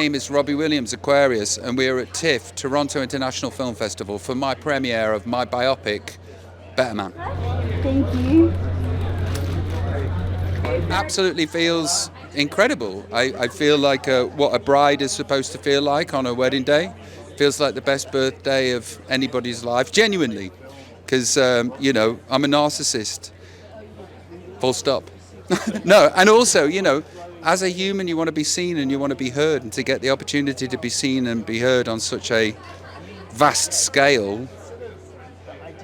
name is Robbie Williams Aquarius, and we are at TIFF, Toronto International Film Festival, for my premiere of my biopic, Better Man. Thank you. Absolutely feels incredible. I feel like what a bride is supposed to feel like on her wedding day. Feels like the best birthday of anybody's life, genuinely, because, I'm a narcissist. Full stop. No, and also, as a human, you want to be seen and you want to be heard, and to get the opportunity to be seen and be heard on such a vast scale,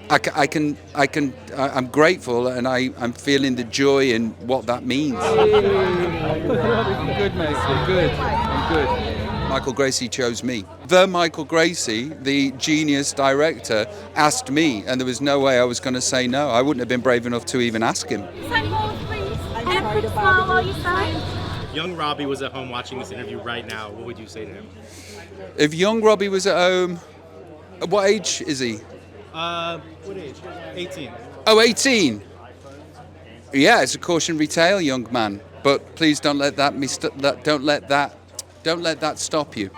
I'm grateful, and I'm feeling the joy in what that means. I'm good, mate. I'm good. I'm good. Michael Gracey chose me. The Michael Gracey, the genius director, asked me, and there was no way I was going to say no. I wouldn't have been brave enough to even ask him. Young Robbie was at home watching this interview right now. What would you say to him? If young Robbie was at home, what age is he? What age? 18. Oh, 18. Yeah, it's a cautionary tale, young man. But please don't let that stop you. Is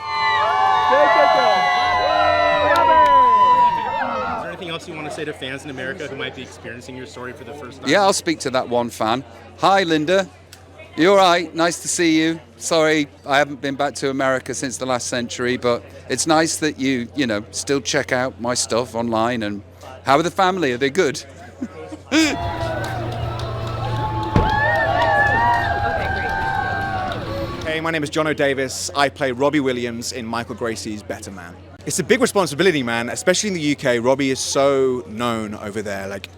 there anything else you want to say to fans in America who might be experiencing your story for the first time? Yeah, I'll speak to that one fan. Hi, Linda. You all right? Nice to see you. Sorry, I haven't been back to America since the last century, but it's nice that you still check out my stuff online. And how are the family? Are they good? Hey, my name is Jonno Davies. I play Robbie Williams in Michael Gracey's Better Man. It's a big responsibility, man, especially in the UK. Robbie is so known over there. Like,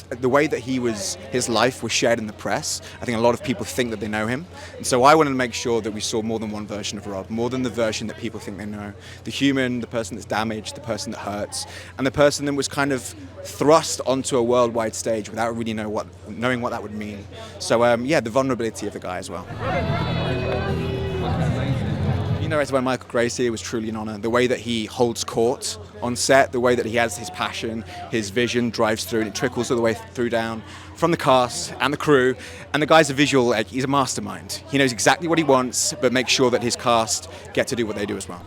the way that his life was shared in the press, I think a lot of people think that they know him. And so I wanted to make sure that we saw more than one version of Rob, more than the version that people think they know. The human, the person that's damaged, the person that hurts, and the person that was kind of thrust onto a worldwide stage without really knowing what that would mean. So, the vulnerability of the guy as well. Directed by Michael Gracey, it was truly an honor. The way that he holds court on set, the way that he has his passion, his vision drives through, and it trickles all the way through down from the cast and the crew. And the guy's a visual, he's a mastermind. He knows exactly what he wants, but makes sure that his cast get to do what they do as well.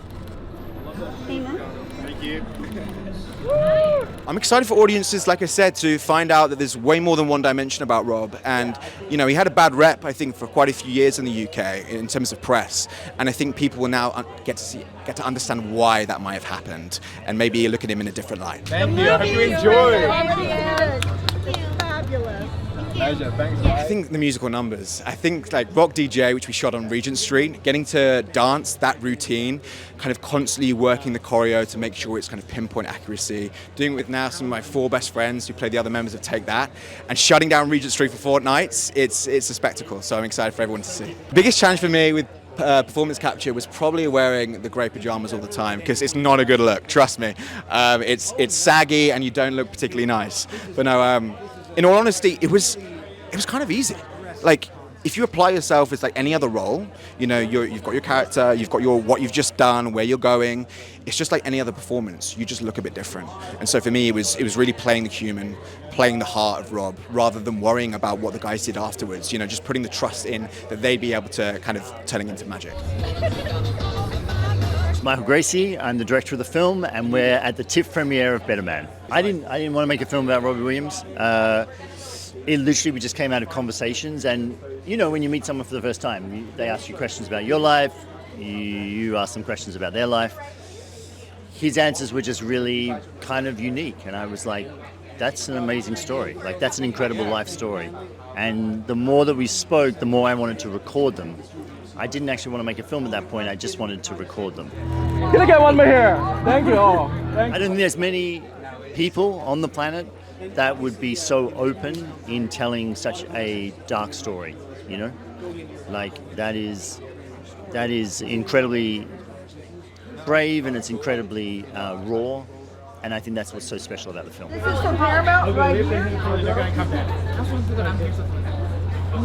Thank you. I'm excited for audiences, like I said, to find out that there's way more than one dimension about Rob. And, he had a bad rep, I think, for quite a few years in the UK in terms of press. And I think people will now get to understand why that might have happened, and maybe look at him in a different light. Thank you. I hope you enjoyed. Fabulous. Pleasure. Thanks. I think the musical numbers. I think like Rock DJ, which we shot on Regent Street, getting to dance that routine, kind of constantly working the choreo to make sure it's kind of pinpoint accuracy. Doing it with now some of my 4 best friends who play the other members of Take That, and shutting down Regent Street for fortnights. It's a spectacle. So I'm excited for everyone to see. Biggest challenge for me with performance capture was probably wearing the grey pajamas all the time, because it's not a good look. Trust me. It's saggy and you don't look particularly nice. But no. In all honesty, it was kind of easy. Like, if you apply yourself as like any other role, you've got your character, you've got what you've just done, where you're going. It's just like any other performance. You just look a bit different. And so for me, it was really playing the human, playing the heart of Rob, rather than worrying about what the guys did afterwards. Just putting the trust in that they'd be able to kind of turning into magic. Michael Gracey, I'm the director of the film, and we're at the TIFF premiere of Better Man. I didn't want to make a film about Robbie Williams. It literally, we just came out of conversations, and when you meet someone for the first time, they ask you questions about your life, you ask them questions about their life. His answers were just really kind of unique, and I was like, that's an amazing story. Like, that's an incredible life story. And the more that we spoke, the more I wanted to record them. I didn't actually want to make a film at that point, I just wanted to record them. Can I get one more here? Thank you all. I don't think there's many people on the planet that would be so open in telling such a dark story, Like, that is incredibly brave, and it's incredibly raw, and I think that's what's so special about the film. This is from Paramount right here. They're going to come down.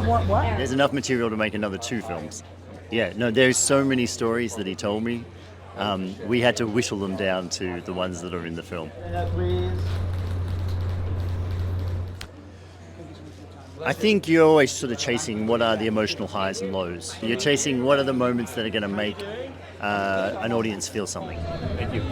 What? There's enough material to make another 2 films. Yeah, no, there's so many stories that he told me. We had to whittle them down to the ones that are in the film. Please. I think you're always sort of chasing what are the emotional highs and lows. You're chasing what are the moments that are going to make an audience feel something. Thank you.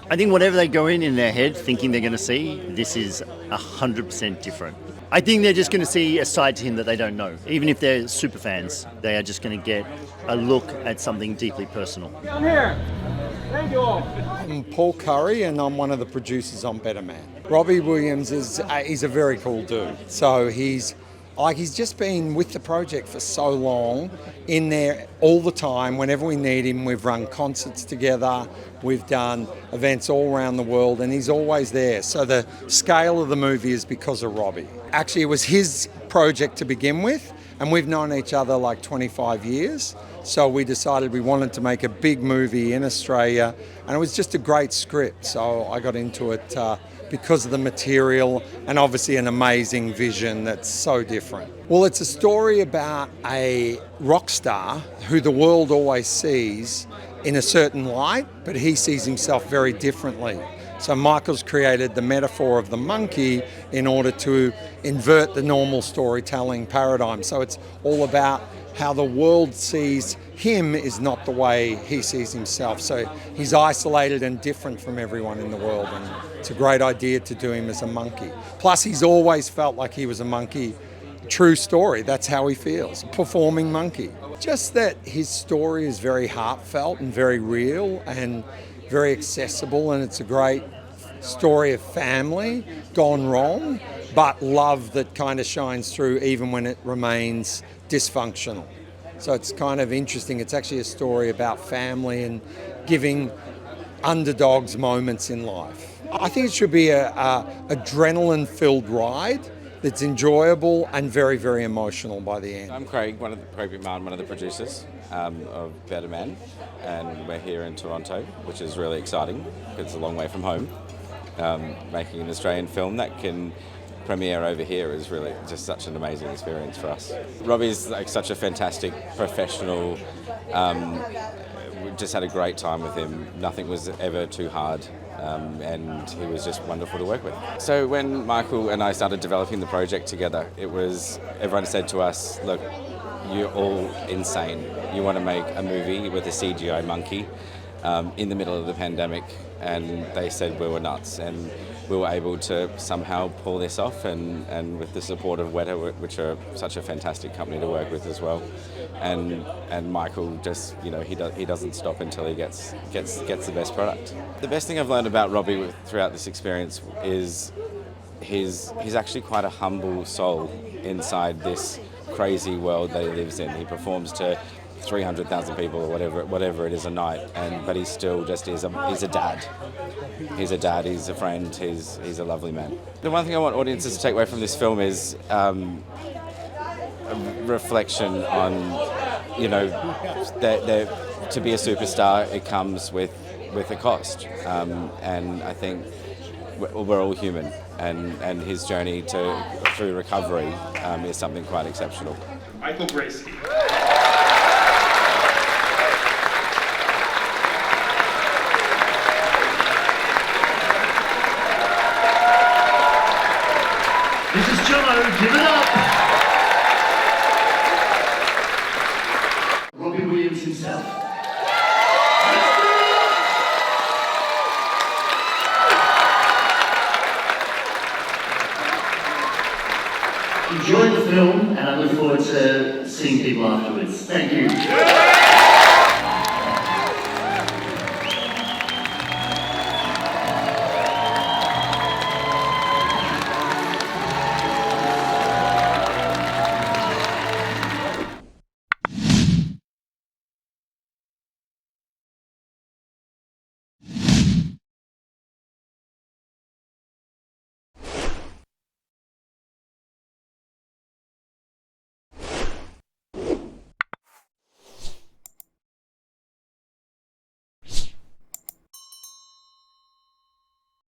I think whatever they go in their head thinking they're going to see, this is 100% different. I think they're just going to see a side to him that they don't know. Even if they're super fans, they are just going to get a look at something deeply personal. Down here. Thank you all. I'm Paul Currie and I'm one of the producers on Better Man. Robbie Williams he's a very cool dude. So he's just been with the project for so long, in there all the time. Whenever we need him, we've run concerts together, we've done events all around the world, and he's always there. So the scale of the movie is because of Robbie. Actually, it was his project to begin with, and we've known each other like 25 years. So we decided we wanted to make a big movie in Australia, and it was just a great script. So I got into it because of the material and obviously an amazing vision that's so different. Well, it's a story about a rock star who the world always sees in a certain light, but he sees himself very differently. So Michael's created the metaphor of the monkey in order to invert the normal storytelling paradigm. So it's all about how the world sees him is not the way he sees himself. So he's isolated and different from everyone in the world, and it's a great idea to do him as a monkey. Plus, he's always felt like he was a monkey. True story, that's how he feels, a performing monkey. Just that his story is very heartfelt and very real and very accessible, and it's a great story of family gone wrong, but love that kind of shines through even when it remains dysfunctional. So it's kind of interesting. It's actually a story about family and giving underdogs moments in life. I think it should be a adrenaline filled ride that's enjoyable and very, very emotional by the end. I'm Craig McMahon, one of the producers of Better Man, and we're here in Toronto, which is really exciting because it's a long way from home. Making an Australian film that can premiere over here is really just such an amazing experience for us. Robbie's like such a fantastic professional. We just had a great time with him. Nothing was ever too hard. And he was just wonderful to work with. So when Michael and I started developing the project together, everyone said to us, look, you're all insane. You want to make a movie with a CGI monkey in the middle of the pandemic, and they said we were nuts, and we were able to somehow pull this off, and with the support of Weta, which are such a fantastic company to work with as well, and Michael just, he doesn't stop until he gets the best product. The best thing I've learned about Robbie throughout this experience is he's actually quite a humble soul inside this crazy world that he lives in. He performs to 300,000 people or whatever it is a night, but he still just he's a dad. He's a dad, he's a friend, he's a lovely man. The one thing I want audiences to take away from this film is a reflection on, that to be a superstar, it comes with a cost. And I think we're all human, and his journey through recovery is something quite exceptional. Michael Gracey. This is Jonno, give it up! Robbie Williams himself. Enjoy the film, and I look forward to seeing people afterwards. Thank you.